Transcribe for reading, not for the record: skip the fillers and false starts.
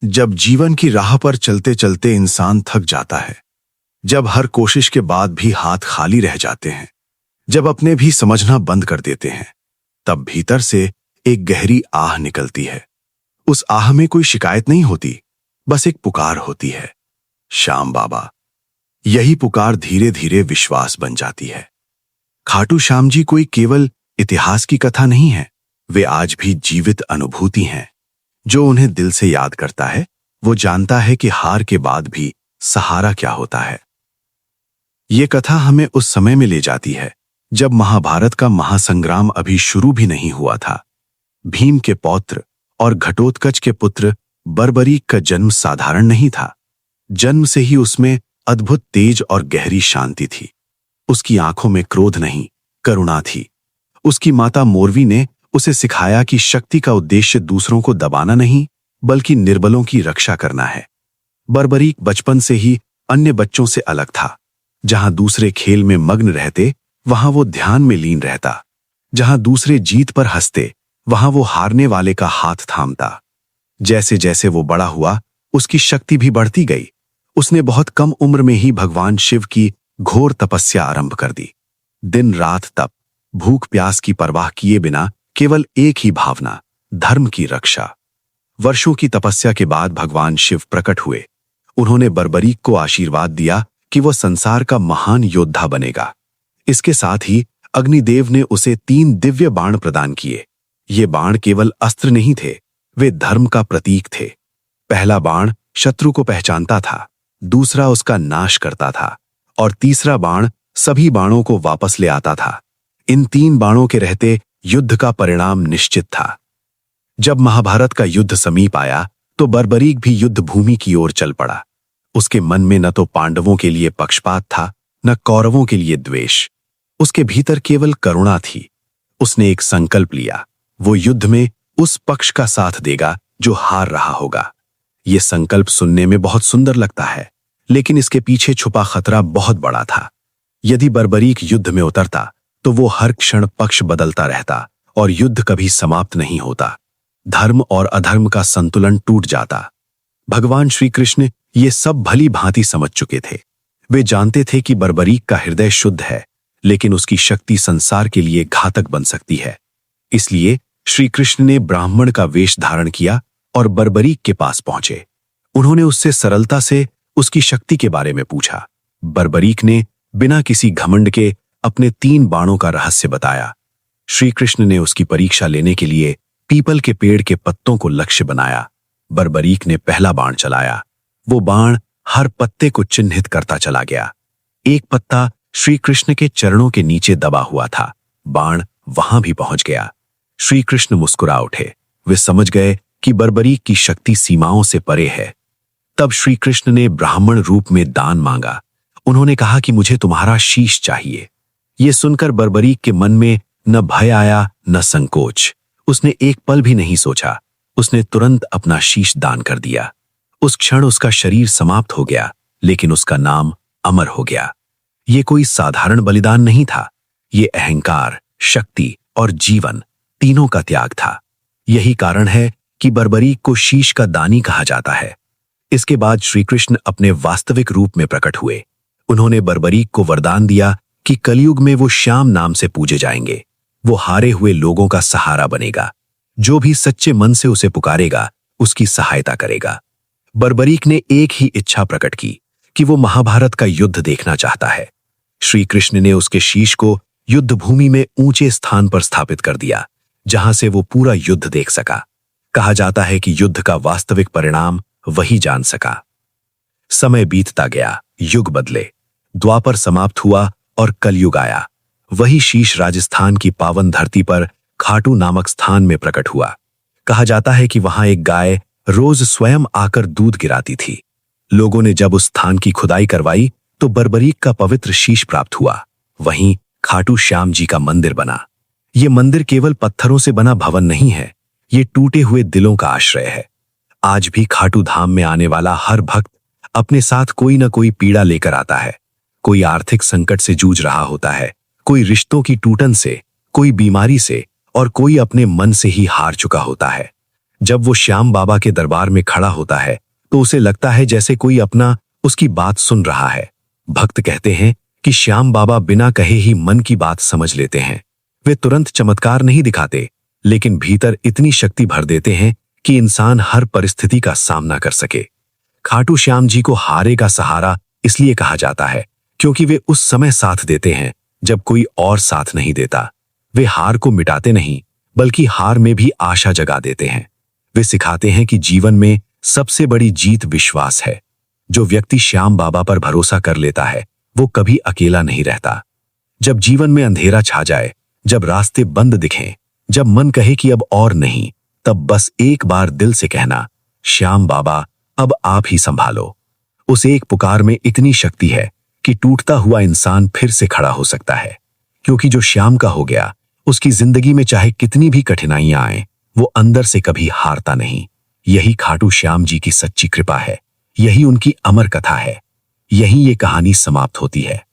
जब जीवन की राह पर चलते चलते इंसान थक जाता है, जब हर कोशिश के बाद भी हाथ खाली रह जाते हैं, जब अपने भी समझना बंद कर देते हैं, तब भीतर से एक गहरी आह निकलती है। उस आह में कोई शिकायत नहीं होती, बस एक पुकार होती है, श्याम बाबा। यही पुकार धीरे धीरे विश्वास बन जाती है। खाटू श्याम जी कोई केवल इतिहास की कथा नहीं है, वे आज भी जीवित अनुभूति हैं। जो उन्हें दिल से याद करता है, वो जानता है कि हार के बाद भी सहारा क्या होता है। ये कथा हमें उस समय में ले जाती है जब महाभारत का महासंग्राम अभी शुरू भी नहीं हुआ था। भीम के पौत्र और घटोत्कच के पुत्र बर्बरीक का जन्म साधारण नहीं था। जन्म से ही उसमें अद्भुत तेज और गहरी शांति थी। उसकी आंखों में क्रोध नहीं, करुणा थी। उसकी माता मोरवी ने उसे सिखाया कि शक्ति का उद्देश्य दूसरों को दबाना नहीं, बल्कि निर्बलों की रक्षा करना है। बर्बरीक बचपन से ही अन्य बच्चों से अलग था। जहां दूसरे खेल में मग्न रहते, वहां वो ध्यान में लीन रहता। जहां दूसरे जीत पर हंसते, वहां वो हारने वाले का हाथ थामता। जैसे जैसे वो बड़ा हुआ, उसकी शक्ति भी बढ़ती गई। उसने बहुत कम उम्र में ही भगवान शिव की घोर तपस्या आरंभ कर दी। दिन रात तप, भूख प्यास की परवाह किए बिना केवल एक ही भावना, धर्म की रक्षा। वर्षों की तपस्या के बाद भगवान शिव प्रकट हुए। उन्होंने बर्बरीक को आशीर्वाद दिया कि वह संसार का महान योद्धा बनेगा। इसके साथ ही अग्निदेव ने उसे 3 दिव्य बाण प्रदान किए। ये बाण केवल अस्त्र नहीं थे, वे धर्म का प्रतीक थे। पहला बाण शत्रु को पहचानता था, दूसरा उसका नाश करता था, और तीसरा बाण सभी बाणों को वापस ले आता था। इन 3 बाणों के रहते युद्ध का परिणाम निश्चित था। जब महाभारत का युद्ध समीप आया, तो बर्बरीक भी युद्ध भूमि की ओर चल पड़ा। उसके मन में न तो पांडवों के लिए पक्षपात था, न कौरवों के लिए द्वेष। उसके भीतर केवल करुणा थी। उसने एक संकल्प लिया, वो युद्ध में उस पक्ष का साथ देगा जो हार रहा होगा। ये संकल्प सुनने में बहुत सुंदर लगता है, लेकिन इसके पीछे छुपा खतरा बहुत बड़ा था। यदि बर्बरीक युद्ध में उतरता, तो वो हर क्षण पक्ष बदलता रहता और युद्ध कभी समाप्त नहीं होता। धर्म और अधर्म का संतुलन टूट जाता। भगवान श्री कृष्ण ये सब भली भांति समझ चुके थे। वे जानते थे कि बर्बरीक का हृदय शुद्ध है, लेकिन उसकी शक्ति संसार के लिए घातक बन सकती है। इसलिए श्री कृष्ण ने ब्राह्मण का वेश धारण किया और बर्बरीक के पास पहुंचे। उन्होंने उससे सरलता से उसकी शक्ति के बारे में पूछा। बर्बरीक ने बिना किसी घमंड के अपने 3 बाणों का रहस्य बताया। श्री कृष्ण ने उसकी परीक्षा लेने के लिए पीपल के पेड़ के पत्तों को लक्ष्य बनाया। बर्बरीक ने पहला बाण चलाया। वो बाण हर पत्ते को चिन्हित करता चला गया। एक पत्ता श्री कृष्ण के चरणों के नीचे दबा हुआ था। बाण वहां भी पहुंच गया। श्री कृष्ण मुस्कुरा उठे। वे समझ गए कि बर्बरीक की शक्ति सीमाओं से परे है। तब श्री कृष्ण ने ब्राह्मण रूप में दान मांगा। उन्होंने कहा कि मुझे तुम्हारा शीश चाहिए। ये सुनकर बर्बरीक के मन में न भय आया, न संकोच। उसने एक पल भी नहीं सोचा। उसने तुरंत अपना शीश दान कर दिया। उस क्षण उसका शरीर समाप्त हो गया, लेकिन उसका नाम अमर हो गया। ये कोई साधारण बलिदान नहीं था। ये अहंकार, शक्ति और जीवन तीनों का त्याग था। यही कारण है कि बर्बरीक को शीश का दानी कहा जाता है। इसके बाद श्री कृष्ण अपने वास्तविक रूप में प्रकट हुए। उन्होंने बर्बरीक को वरदान दिया कि कलयुग में वो श्याम नाम से पूजे जाएंगे। वो हारे हुए लोगों का सहारा बनेगा। जो भी सच्चे मन से उसे पुकारेगा, उसकी सहायता करेगा। बर्बरीक ने एक ही इच्छा प्रकट की कि वो महाभारत का युद्ध देखना चाहता है। श्री कृष्ण ने उसके शीश को युद्ध भूमि में ऊंचे स्थान पर स्थापित कर दिया, जहां से वो पूरा युद्ध देख सका। कहा जाता है कि युद्ध का वास्तविक परिणाम वही जान सका। समय बीतता गया, युग बदले। द्वापर समाप्त हुआ और कलयुग आया। वही शीश राजस्थान की पावन धरती पर खाटू नामक स्थान में प्रकट हुआ। कहा जाता है कि वहां एक गाय रोज स्वयं आकर दूध गिराती थी। लोगों ने जब उस स्थान की खुदाई करवाई, तो बर्बरीक का पवित्र शीश प्राप्त हुआ। वहीं खाटू श्याम जी का मंदिर बना। ये मंदिर केवल पत्थरों से बना भवन नहीं है, ये टूटे हुए दिलों का आश्रय है। आज भी खाटू धाम में आने वाला हर भक्त अपने साथ कोई न कोई पीड़ा लेकर आता है। कोई आर्थिक संकट से जूझ रहा होता है, कोई रिश्तों की टूटन से, कोई बीमारी से, और कोई अपने मन से ही हार चुका होता है। जब वो श्याम बाबा के दरबार में खड़ा होता है तो उसे लगता है जैसे कोई अपना उसकी बात सुन रहा है। भक्त कहते हैं कि श्याम बाबा बिना कहे ही मन की बात समझ लेते हैं। वे तुरंत चमत्कार नहीं दिखाते, लेकिन भीतर इतनी शक्ति भर देते हैं कि इंसान हर परिस्थिति का सामना कर सके। खाटू श्याम जी को हारे का सहारा इसलिए कहा जाता है क्योंकि वे उस समय साथ देते हैं जब कोई और साथ नहीं देता। वे हार को मिटाते नहीं, बल्कि हार में भी आशा जगा देते हैं। वे सिखाते हैं कि जीवन में सबसे बड़ी जीत विश्वास है। जो व्यक्ति श्याम बाबा पर भरोसा कर लेता है वो कभी अकेला नहीं रहता। जब जीवन में अंधेरा छा जाए, जब रास्ते बंद दिखें, जब मन कहे कि अब और नहीं, तब बस एक बार दिल से कहना, श्याम बाबा अब आप ही संभालो। उस एक पुकार में इतनी शक्ति है कि टूटता हुआ इंसान फिर से खड़ा हो सकता है, क्योंकि जो श्याम का हो गया उसकी जिंदगी में चाहे कितनी भी कठिनाइयां आए, वो अंदर से कभी हारता नहीं। यही खाटू श्याम जी की सच्ची कृपा है, यही उनकी अमर कथा है। यही ये कहानी समाप्त होती है।